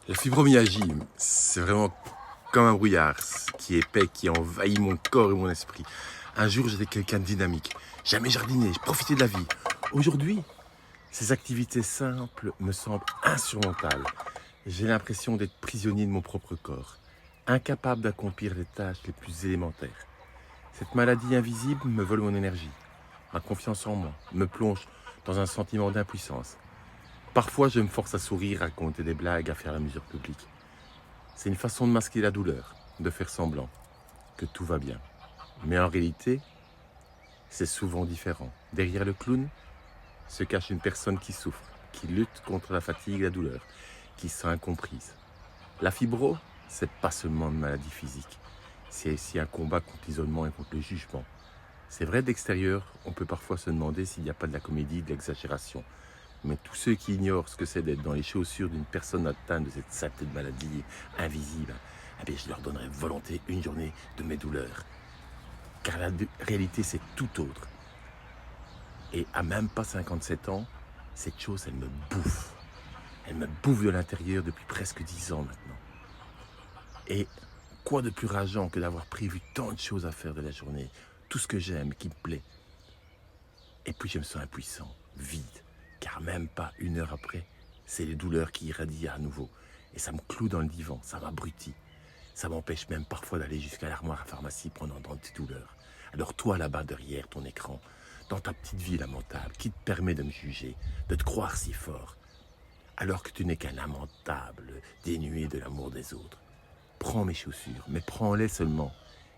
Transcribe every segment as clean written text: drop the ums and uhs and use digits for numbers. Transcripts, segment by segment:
La fibromyalgie, c'est vraiment comme un brouillard qui est épais, qui envahit mon corps et mon esprit. Un jour, j'étais quelqu'un de dynamique. J'aimais jardiner, je profitais de la vie. Aujourd'hui, ces activités simples me semblent insurmontables. J'ai l'impression d'être prisonnier de mon propre corps, incapable d'accomplir les tâches les plus élémentaires. Cette maladie invisible me vole mon énergie, ma confiance en moi, me plonge dans un sentiment d'impuissance. Parfois, je me force à sourire, à raconter des blagues, à faire la mesure publique. C'est une façon de masquer la douleur, de faire semblant que tout va bien. Mais en réalité, c'est souvent différent. Derrière le clown se cache une personne qui souffre, qui lutte contre la fatigue et la douleur, qui se sent incomprise. La fibro, c'est pas seulement une maladie physique, c'est aussi un combat contre l'isolement et contre le jugement. C'est vrai, d'extérieur, on peut parfois se demander s'il n'y a pas de la comédie, de l'exagération. Mais tous ceux qui ignorent ce que c'est d'être dans les chaussures d'une personne atteinte de cette saleté de maladie invisible, eh bien, je leur donnerai volontiers une journée de mes douleurs. Car la réalité, c'est tout autre. Et à même pas 57 ans, cette chose, elle me bouffe. Elle me bouffe de l'intérieur depuis presque 10 ans maintenant. Et quoi de plus rageant que d'avoir prévu tant de choses à faire de la journée, tout ce que j'aime, qui me plaît. Et puis je me sens impuissant, vide, car même pas une heure après, c'est les douleurs qui irradient à nouveau. Et ça me cloue dans le divan, ça m'abrutit. Ça m'empêche même parfois d'aller jusqu'à l'armoire à pharmacie pendant d'antidouleurs. Alors toi là-bas derrière ton écran, dans ta petite vie lamentable, qui te permet de me juger, de te croire si fort, alors que tu n'es qu'un lamentable, dénué de l'amour des autres. Prends mes chaussures, mais prends-les seulement.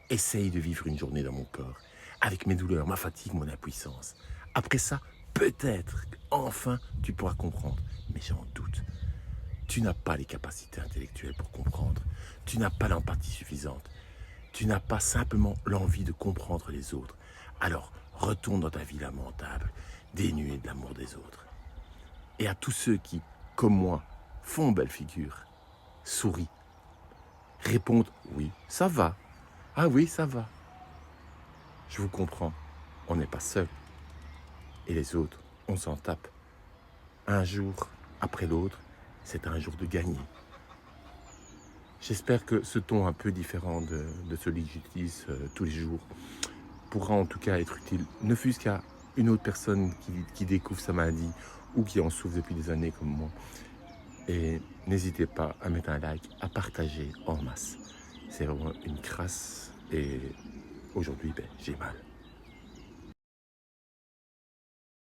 Essaye de vivre une journée dans mon corps, avec mes douleurs, ma fatigue, mon impuissance. Après ça, peut-être, enfin, tu pourras comprendre. Mais j'en doute. Tu n'as pas les capacités intellectuelles pour comprendre. Tu n'as pas l'empathie suffisante. Tu n'as pas simplement l'envie de comprendre les autres. Alors, retourne dans ta vie lamentable, dénuée de l'amour des autres. Et à tous ceux qui, comme moi, font belle figure, souris, répondent « oui, ça va ». Ah oui, ça va. Je vous comprends, on n'est pas seul. Et les autres, on s'en tape. Un jour après l'autre, c'est un jour de gagner. J'espère que ce ton un peu différent de celui que j'utilise tous les jours pourra en tout cas être utile, ne fût-ce qu'à une autre personne qui découvre sa maladie ou qui en souffre depuis des années comme moi. Et n'hésitez pas à mettre un like, à partager en masse. C'est vraiment une crasse et aujourd'hui, j'ai mal.